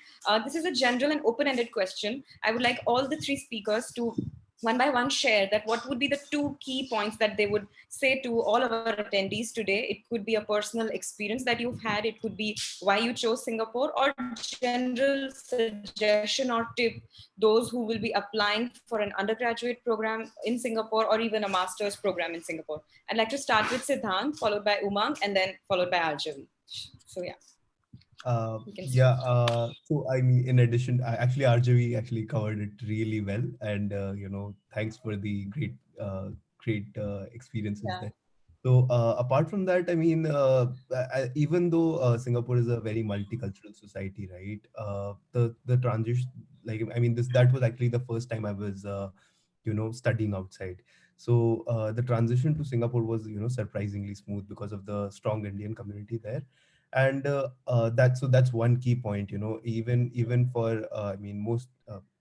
This is a general and open-ended question. I would like all the three speakers to one by one share that what would be the two key points that they would say to all of our attendees today. It could be a personal experience that you've had, it could be why you chose Singapore, or general suggestion or tip those who will be applying for an undergraduate program in Singapore or even a master's program in Singapore. I'd like to start with Siddhant, followed by Umang, and then followed by Arjavi. So yeah. So I mean, in addition, actually RJV actually covered it really well, and thanks for the great experiences Yeah. there. So apart from that, I mean, even though Singapore is a very multicultural society, right? The transition, like I mean, this that was actually the first time I was, studying outside. So the transition to Singapore was, surprisingly smooth because of the strong Indian community there. And that's one key point, even for I mean, most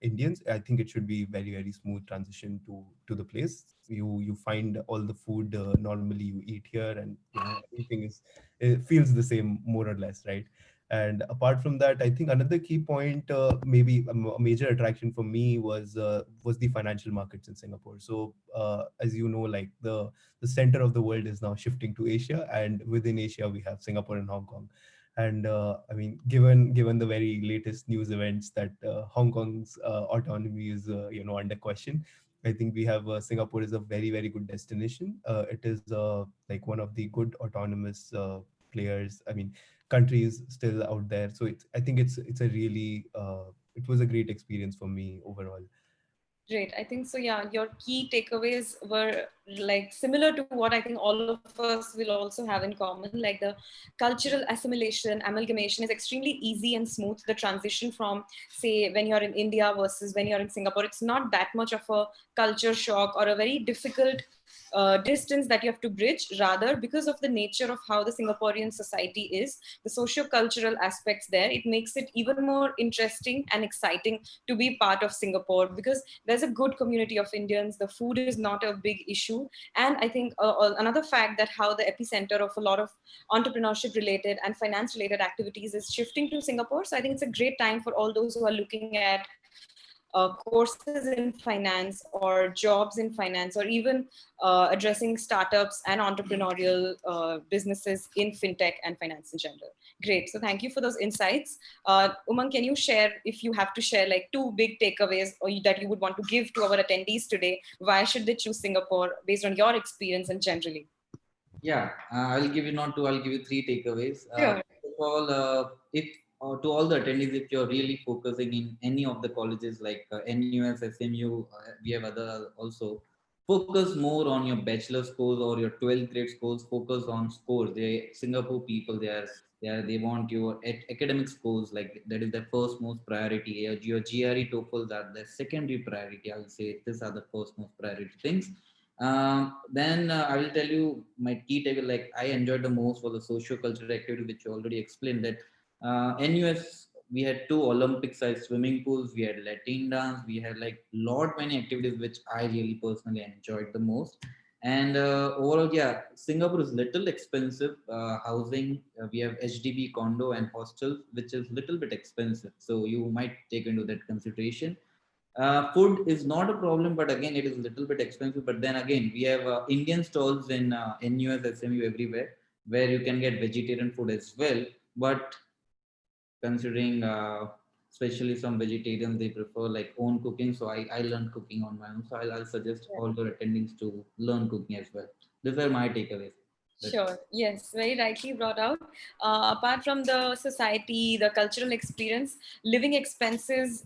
Indians, I think it should be very smooth transition to the place. You find all the food normally you eat here, and everything is, it feels the same more or less, right? And apart from that, I think another key point, maybe a major attraction for me was the financial markets in Singapore. So as you know, like the center of the world is now shifting to Asia, and within Asia we have Singapore and Hong Kong. And I mean, given the very latest news events that Hong Kong's autonomy is under question, I think we have Singapore is a very good destination. It is like one of the good autonomous players. I mean, countries still out there. So I think it's a really it was a great experience for me overall. Great. I think so. Yeah, your key takeaways were like similar to what I think all of us will also have in common. Like the cultural assimilation, amalgamation is extremely easy and smooth. The transition from, say, when you're in India versus when you're in Singapore, it's not that much of a culture shock or a very difficult distance that you have to bridge. Rather, because of the nature of how the Singaporean society is, the socio-cultural aspects there, it makes it even more interesting and exciting to be part of Singapore, because there's a good community of Indians. The food is not a big issue. And I think another fact that how the epicenter of a lot of entrepreneurship related and finance related activities is shifting to Singapore. So I think it's a great time for all those who are looking at courses in finance or jobs in finance, or even addressing startups and entrepreneurial businesses in fintech and finance in general. Great. So thank you for those insights. Umang, can you share, if you have to share like two big takeaways or that you would want to give to our attendees today? Why should they choose Singapore based on your experience and generally? Yeah, I'll give you not two, I'll give you three takeaways. Sure. First of all, if to all the attendees, if you're really focusing in any of the colleges like NUS, SMU, we have other also, focus more on your bachelor's scores or your 12th grade scores. Focus on scores. Singapore people, they want your academic scores, like that is the first most priority. Your GRE, TOEFL are the secondary priority. I will say these are the first most priority things. Then I will tell you my key takeaway. Like I enjoyed the most for the socio-cultural activity, which you already explained. That NUS, we had two Olympic-sized swimming pools. We had Latin dance. We had like lot many activities which I really personally enjoyed the most. And overall, yeah, Singapore is little expensive. Housing, we have HDB condo and hostels, which is little bit expensive. So you might take into that consideration. Food is not a problem, but again, it is a little bit expensive. But then again, we have Indian stalls in NUS, SMU, everywhere, where you can get vegetarian food as well. But considering, especially some vegetarians, they prefer like own cooking. So I learned cooking on my own. So I'll suggest all the attendings to learn cooking as well. These are my takeaways. Sure. Yes, very rightly brought out. Apart from the society, the cultural experience, living expenses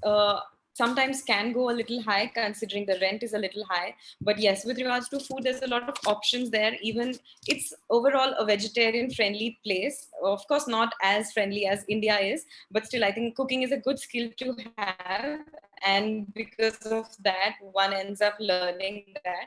sometimes can go a little high considering the rent is a little high. But yes, with regards to food, there's a lot of options there. Even it's overall a vegetarian friendly place. Of course, not as friendly as India is, but still, I think cooking is a good skill to have. And because of that, one ends up learning that.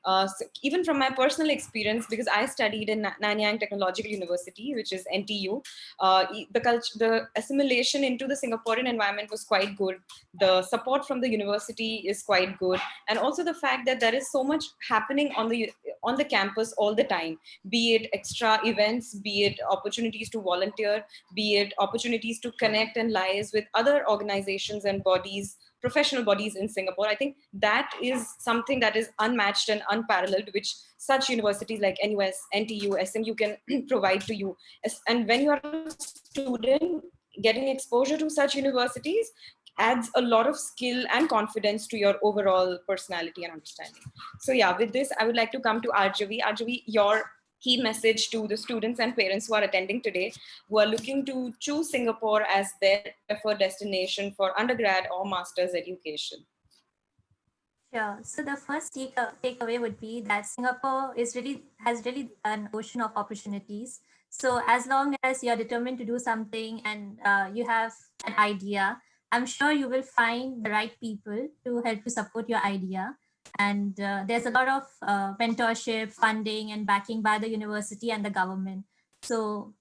So even from my personal experience, because I studied in Nanyang Technological University, which is NTU, the assimilation into the Singaporean environment was quite good. The support from the university is quite good, and also the fact that there is so much happening on the campus all the time. Be it extra events, be it opportunities to volunteer, be it opportunities to connect and liaise with other organizations and bodies, professional bodies in Singapore. I think that is something that is unmatched and unparalleled, which such universities like NUS, NTU, SMU can provide to you. And when you're a student, getting exposure to such universities adds a lot of skill and confidence to your overall personality and understanding. So yeah, with this, I would like to come to Arjavi. Arjavi, your key message to the students and parents who are attending today, who are looking to choose Singapore as their preferred destination for undergrad or master's education? Sure. So the first takeaway would be that Singapore has really an ocean of opportunities. So as long as you're determined to do something and you have an idea, I'm sure you will find the right people to help you support your idea. And there's a lot of mentorship, funding, and backing by the university and the government. So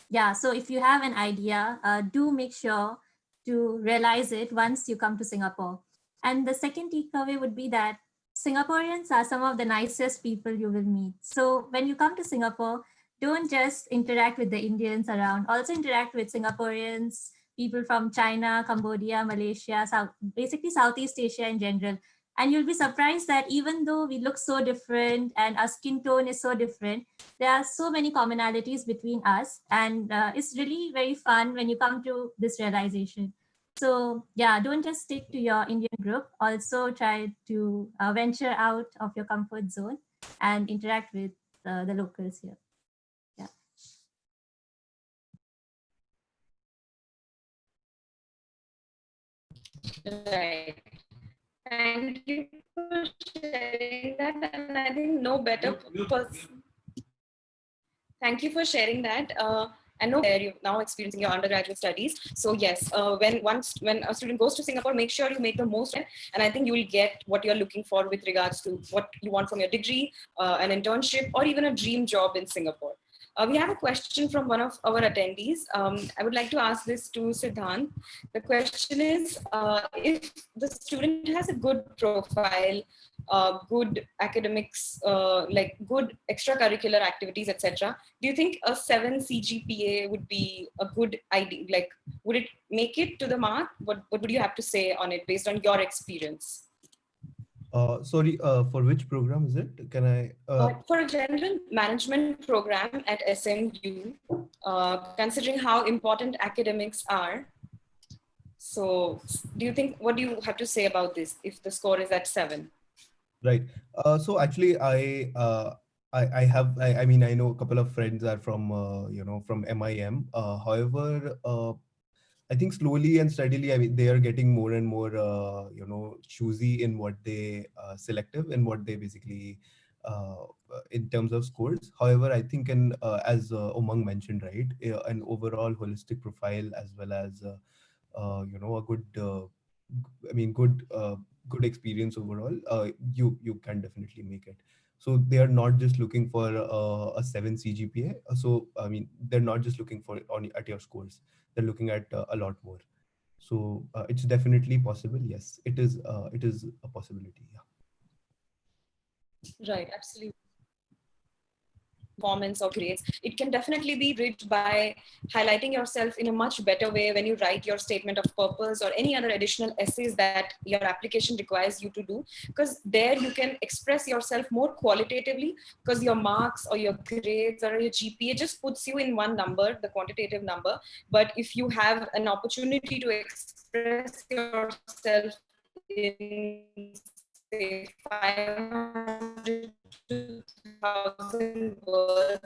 yeah, so if you have an idea, do make sure to realize it once you come to Singapore. And the second takeaway would be that Singaporeans are some of the nicest people you will meet. So when you come to Singapore, don't just interact with the Indians around, also interact with Singaporeans, people from China, Cambodia, Malaysia, basically Southeast Asia in general. And you'll be surprised that even though we look so different and our skin tone is so different, there are so many commonalities between us. And it's really very fun when you come to this realization. So yeah, don't just stick to your Indian group. Also try to venture out of your comfort zone and interact with the locals here. Yeah. Right. Thank you for sharing that. And I think no better person. Thank you for sharing that. And no, you're now experiencing your undergraduate studies. So yes, when a student goes to Singapore, make sure you make the most of it. And I think you will get what you're looking for with regards to what you want from your degree, an internship, or even a dream job in Singapore. We have a question from one of our attendees. I would like to ask this to Siddhant. The question is, if the student has a good profile, good academics, like good extracurricular activities, etc., do you think a 7 CGPA would be a good idea? Like, would it make it to the mark? What would you have to say on it based on your experience? Sorry, for which program is it? Can I? For a general management program at SMU, considering how important academics are, so do you think, what do you have to say about this if the score is at 7? Right. So actually, I mean, I know a couple of friends are from, from MIM. However, I think slowly and steadily, I mean, they are getting more and more, choosy in what they selective and what they basically in terms of scores. However, I think as Umang mentioned, right, an overall holistic profile as well as a good, I mean, good experience overall. You can definitely make it. So they are not just looking for a 7 CGPA. So I mean, they're not just looking for at your scores. They're looking at a lot more. So it's definitely possible. Yes, it is. It is a possibility. Yeah. Right, absolutely. Performance or grades, it can definitely be bridged by highlighting yourself in a much better way when you write your statement of purpose or any other additional essays that your application requires you to do, because there you can express yourself more qualitatively, because your marks or your grades or your GPA just puts you in one number, the quantitative number. But if you have an opportunity to express yourself in, say, 500 to 1,000 words,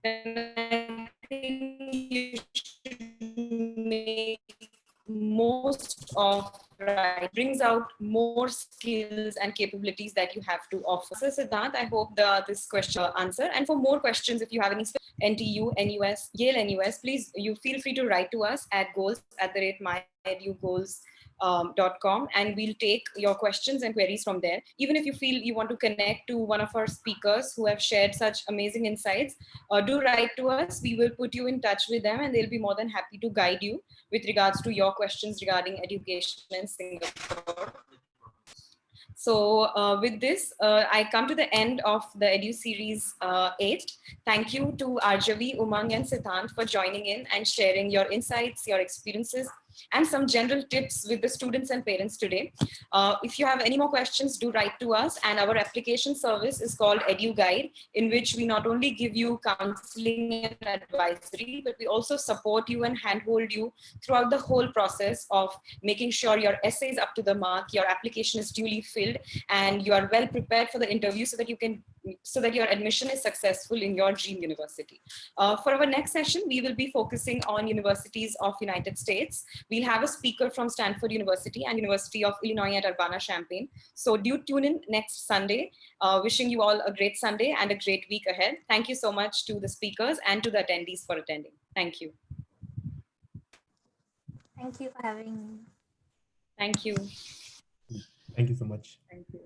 then I think you should make most of, right, brings out more skills and capabilities that you have to offer. So Siddhant, I hope this question answer. And for more questions, if you have any NTU, NUS, Yale NUS, please you feel free to write to us at goals@myedugoals.com, and we'll take your questions and queries from there. Even if you feel you want to connect to one of our speakers who have shared such amazing insights, do write to us. We will put you in touch with them and they'll be more than happy to guide you with regards to your questions regarding education in Singapore. So with this, I come to the end of the EDUSeries 8. Thank you to Arjavi, Umang, and Siddhant for joining in and sharing your insights, your experiences, and some general tips with the students and parents today. If you have any more questions, do write to us. And our application service is called EduGuide, in which we not only give you counseling and advisory, but we also support you and handhold you throughout the whole process of making sure your essay is up to the mark, your application is duly filled, and you are well prepared for the interview so that your admission is successful in your dream university. For our next session, we will be focusing on universities of United States. We'll have a speaker from Stanford University and University of Illinois at Urbana-Champaign. So do tune in next Sunday. Wishing you all a great Sunday and a great week ahead. Thank you so much to the speakers and to the attendees for attending. Thank you. Thank you for having me. Thank you. Thank you so much. Thank you.